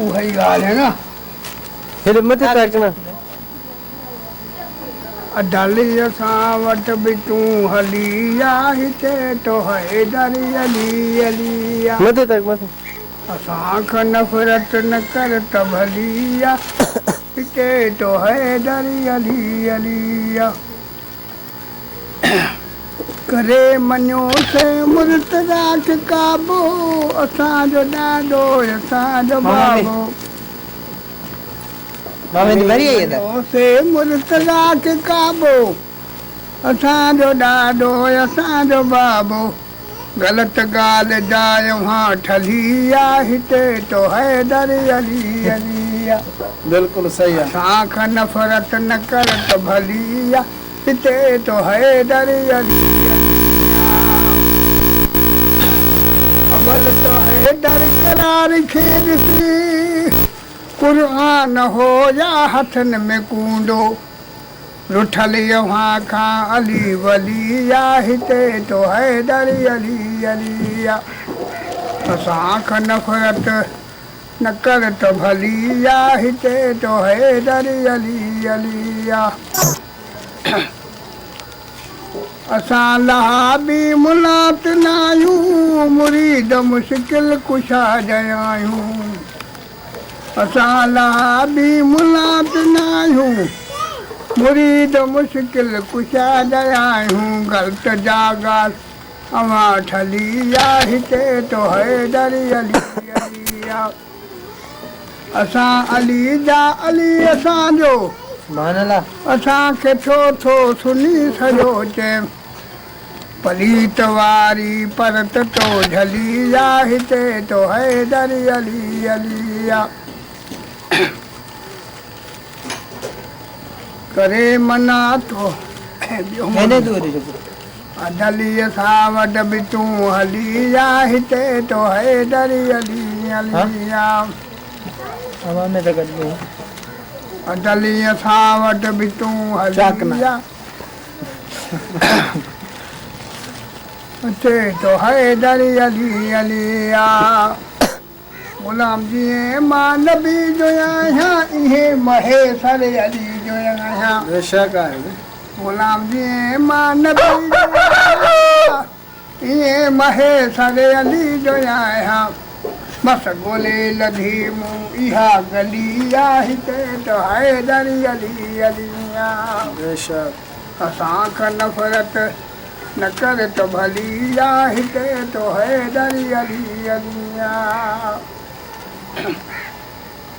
वही गाल है ना। फिर मत ताकना डाली असां वट भी तू हलिया हिते तो है दरी अली अलिया मत ताक मत असां खां नफ़रत न कर त भलिया हिते तो है दरी अली अलिया करे मञो से मुर्तज़ा खे काबो असांजो ॾाॾो असांजो बाबो मामे दी भरी आई मञो से मुर्तज़ा खे काबो असांजो ॾाॾो असांजो बाबो ग़लति ॻाल्हि जाय वहाँ ठली आहे हिते तो हैदर अली अलिया बिल्कुल सही है असां खां नफ़रत न कर त भली आहे हिते तो हैदर अली अलिया अवल तो हैदर करार खे ॾिसी क़ुरान हो या हथनि में कूंडो रुठल वहाँ खां अली वली आहे हिते तो हैदर अली अलिया असां खां नफ़रत न कर त भली आहे हिते तो हैदर अली अलिया असां लहा बि मुलात न आहियूं मुरीद मुश्किल कुशा जया आहियूं असां लहा बि मुलात न आहियूं मुरीद मुश्किल कुशा जया आहियूं ग़लति जा ॻाल्हि अवां ठली आहे हिते तो हैदर अली अलिया असां अली जा अली असांजो मान अल्लाह असांखे छो थो सुनी सॼो चए पलीत वारी परत तो झली आहे हिते तो हैदर अली अलिया करे मना तो मैंने दूर अदली असां वटि बि तूं हली आहे हिते तो हैदर अली अलिया हवा में रगड़ दो अदली असां वटि बि तूं हली आहे हिते तो हैदर अली अलिया गुलाम जी मां नबी जो आहियां इहे महेसर अली जो आहियां बेशक है गुलाम जी मां नबी जो आहियां इहे महेसर अली जो आहियां बस गोले लधी मूं इहा गली आहे हिते तो हैदर अली अलिया बेशक असां खां नफ़रत न कर त भली आहे हिते तो हैदर अली अलिया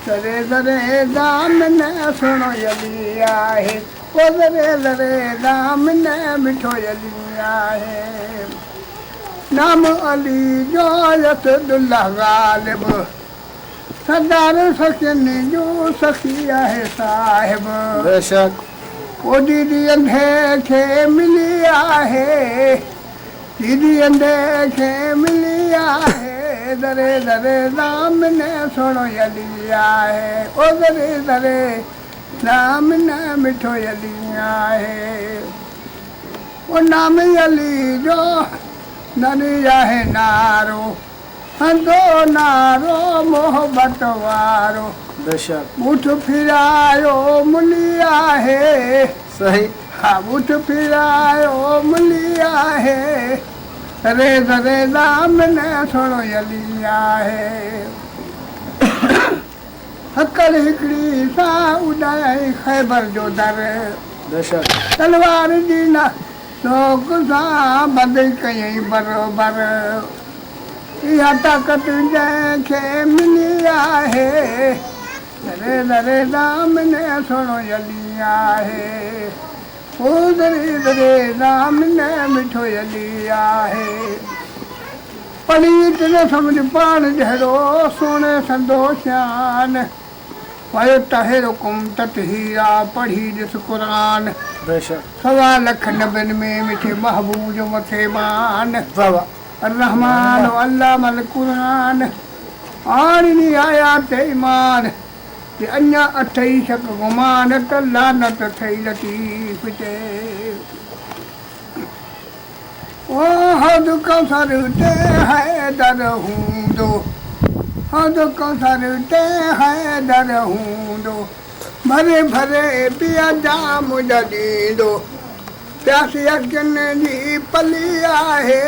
सरे सरे दाम न सुणो अली आहे ओ सरे सरे दाम न मिठो अली आहे नाम अली जो यसदुल्लाह गालिब सरदार सखिन जो सखी आहे साहिब बेशक ओ दीदी अंधे खे मिली आहे दीदी अंधे खे मिली आहे दरे दरे नाम न सुणो अली आहे ओ दरे दरे नाम न मिठो अली आहे ओ नाम अली जो नरी आहे नारो हंधो नारो मोहबत वारो बेशक मुठ फिरायो मुली आहे सही हा मुठ फिरायो मुली आहे रे रे नाम न सुणो अली आहे हकल हिकिड़ी सां उॾाई ख़ैबर जो दर बेशक तलवार जी न नोक सां बंदि कयईं बरोबरु इहा ताक़त जंहिंखे मिली आहे दरे दरे नाम न सुणो अली आहे ओ दरे दरे नाम न मिठो अली आहे पढ़ी न सम्झ पाण जहिड़ो सोणे संदो शान वयो तहिड़ो कुम ततहीरा पढ़ी ॾिस क़ुरान बेशक सवा लख नबियुनि में मिठे महबूब जो मथे मान बाबा रहमान अल्लाह मल क़ुरान आणी आयात ईमान कि अञा अथई शक गुमान त लानत थई लतीफ़ ते ओ हद कौसर ते हैदर हूंदो हौद कौसर ते हैदर हूंदो भरे भरे पिया जाम ॾींदो प्यासी अखियुनि जी पली आहे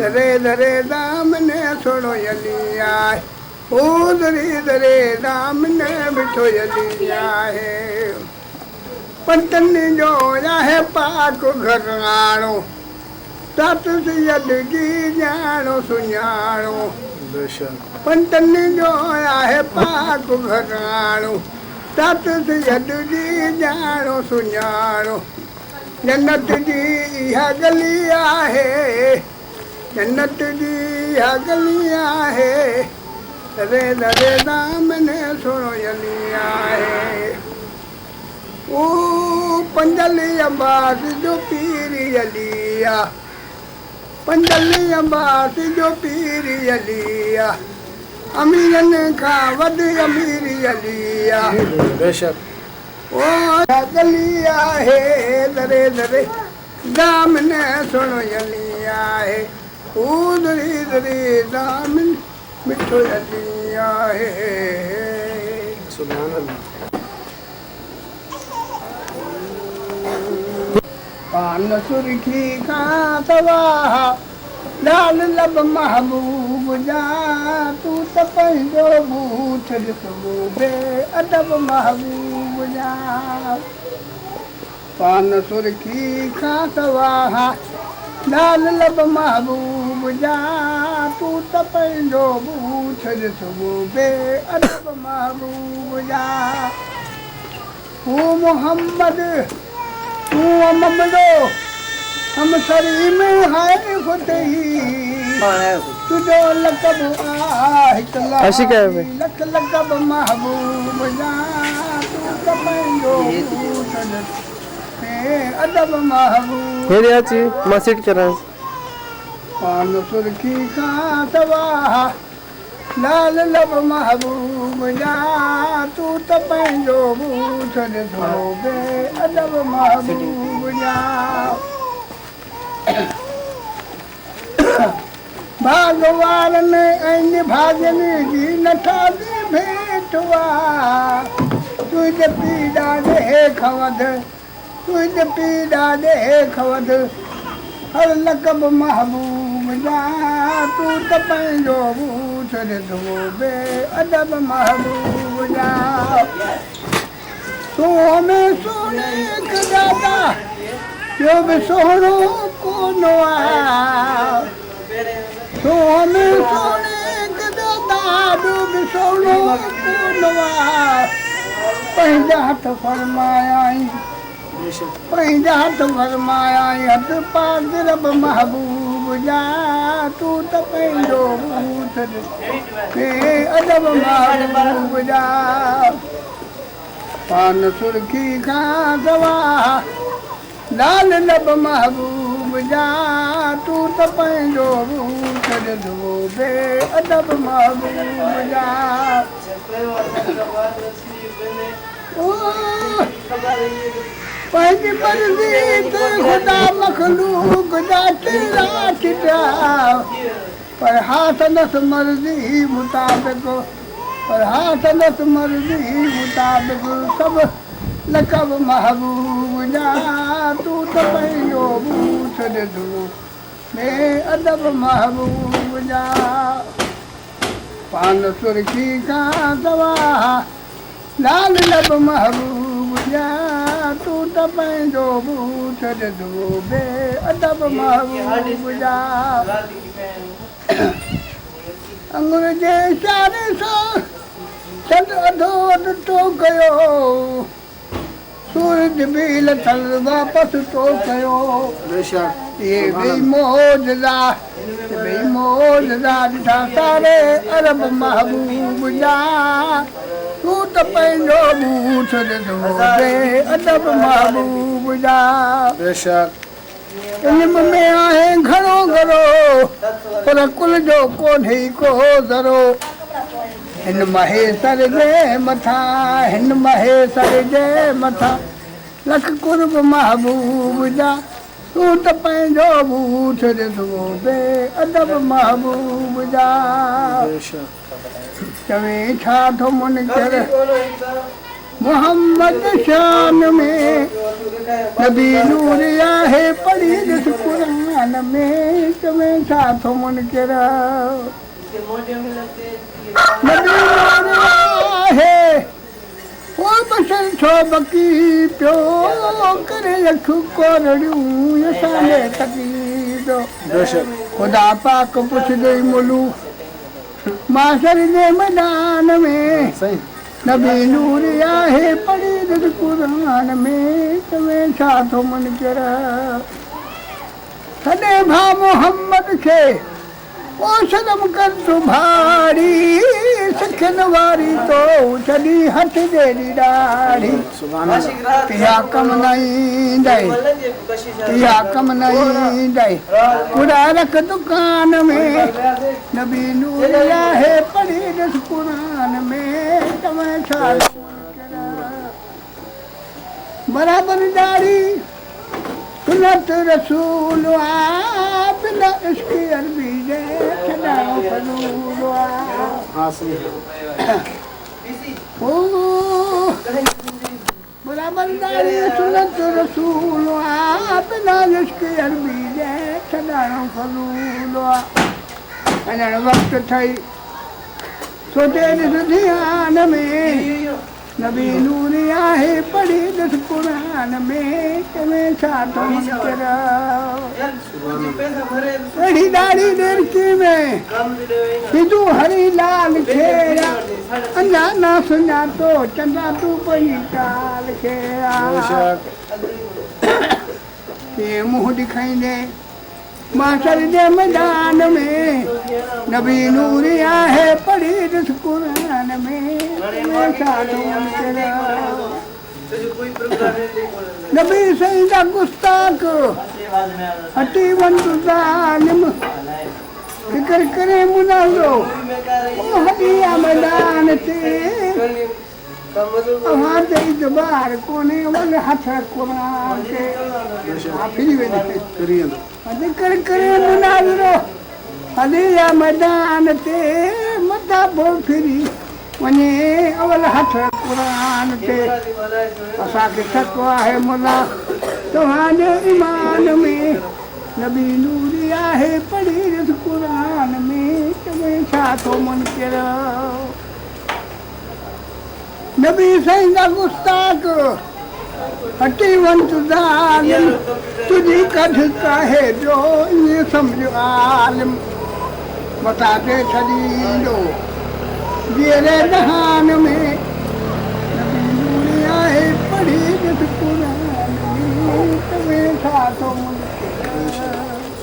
दरे दरे दामने सोड़ो यली आहे ओ दरे दरे दामने बिठो यली आहे पंतनि जो आहे पाक घराणो तत सैयद की ॼाणो सुञाणो बेशक पंतनि जो आहे पाक घराणो तत सैयद जी ॼाणो सुञाणो जन्नत जी इहा गली आहे जन्नत जी इहा गली आहे दरे दरे दामने सोड़ो यली आहे ओ पंजली अब्बास जो पीरी अलिया पंजली अब्बास जो पीरी अलिया अमीरनि खां वधि अमीरी अलिया बेशक ओ गली आहे दरे दरे दामने सोड़ो यली आहे ओ दरे दरे दामन मिठो यली आहे सुभान अल्लाह पान सुर्खी खां तवाह लाल लब महबूब जा तूं त पंहिंजो बूथ ॾिसबो बे अदब महबूब जा पान सुर्खी खां तवाह लाल लब महबूब जा तूं त पंहिंजो बूथ ॾिसबो बे अदब महबूब जा हू मोहम्मद तू ममदो हम सरी में है फतेही तुझो लकब आशिक है वे। लक लकब महबूब जा तू त पंहिंजो अदब महबूब हेरे आची मासिट करा पान सुर्खी खां तवाह लाल लब महबूब जा तू त पंहिंजो बूथ ॾिसो बे अदब महबूब जा भागवारनि ऐं भाॼनि जी नथा भेटवा तुंहिंजे पीड़ा ॾे खवद तुंहिंजे पीड़ा ॾे खवद हर लकब महबूब जा तू त पंहिंजो बूथ ॾिसो बे अदब महबूब जा तूं में सोने दादा ॿियो बि सोनो कोन आहे तूं में सोने दादा ॿियो बि सोनो कोन आहे पंहिंजा हथ फरमायाई बेशक पंहिंजा हथ फरमायाई हथ पाक रब महबूब जा तूं त पंहिंजो बूथ ॾिसो अदब महबूब जा पान सुर्खी खां तवाह लाल लब महबूब जा तू त पंहिंजो बूथ ॾिसो बे अदब महबूब जा ओ पंहिंजी मर्ज़ी ते ख़ुदा मखलूक जा तेरा चिटा पर हासनस मर्ज़ी मुताबिक़ पर हासनस मर्ज़ी मुताबिक़ सभु लकब महबूब जा तू त पंहिंजो बूथ ॾिसो बे अदब महबूब जा पान सुर्खी खां तवाह लाल लब महबूब जा तू त पंहिंजो बूथ ॾिसो बे अदब महबूब जा अंगुर जे इशारे सां चंड अधो अधु तो कयो सूरज बि लथल वापसि तो कयो बेशक ये बेमौजदा ॾिठा सारे अरब महबूब जा तू त पंहिंजो बूथ ॾिसो बे अदब महबूब जा बेशक इल्म में आहे घणो घरो पर कुल जो कोन्हे को ज़रो हिन महेसर जे मथां हिन महेसर जे मथां लख कुर्ब महबूब जा तूं त पंहिंजो बूथ ॾिसो बे अदब महबूब जा बेशक चवे छा थो मुनकर मोहम्मद शान में नबी नूर आहे पढ़ी ॾिस क़ुरान में चवे छा थो मुनकर नबी नूर आहे ओ बसर छो बकी पियो करे अखियूं कोरड़ियूं असांजे तक़ीदो बेशक खुदा पाक पुछदई मुलू माशर जे मैदान में सही नबी नूर आहे पढ़ी ॾिस क़ुरान में चवे छा थो मुनकर सॾे भा मोहम्मद खे ओ शर्म कर तूं भारी सिखनि वारी तो छॾी हथ जहिड़ी ॾाढ़ी सुभान अल्लाह इहा कम न ईंदई इहा कम न ईंदई खुदा रख दुकान में नबी नूर आहे पढ़ी ॾिस क़ुरान में चवे छा बराबरि ॾाढ़ी सुनत रसूल आ बिना इश्क अरबी जे छॾाइणो फज़ूल आ हाँ सही ओ बराबरि ॾाढ़ी सुनत रसूल आ बिना इश्क अरबी जे छॾाइणो फज़ूल आ अञा वक़्तु ठही सोचे ॾिस ध्यान में नबी नूर आहे पढ़ी ॾिस क़ुरान में चवे छा थो मुनकर अहिड़ी ॾाढ़ी देरकी में सिधू हरी लाल खेरा अञा न सुञातो चंदा तूं पंहिंजी काल खेरा बेशक के मुंहुं ॾेखारींदे माशर जे मैदान में नबी नूर आहे पढ़ी ॾिस क़ुरान में चवे छा थो मुनकर नबी सही जा गुस्ताख हटी वन तूं ज़ालिम फिकर करे मुनाज़ो ओ हॾी मैदान ते अवां ते इतबार कोन्हे वञ हथ क़ुरान ते फिरी वेंदे करिए ज़िक्र करे मुनाज़रो हली मैदान ते मथा पोइ फिरी वञे अवल हथ क़ुरान ते असांखे शक आहे मुला तव्हांजे ईमान में नबी नूर आहे पढ़ी ॾिस क़ुरान में चवे छा थो मुनकर नबी साईं जा गुस्ताख हटी वन तूं ज़ालिम तुंहिंजी कढ काहे जो ईअं सम्झ आलिम मथां ते छॾींदो जीअरे दहान में नबी नूर आहे पढ़ी ॾिस क़ुरान में चवे छा थो मुनकर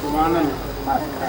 सुभान अल्लाह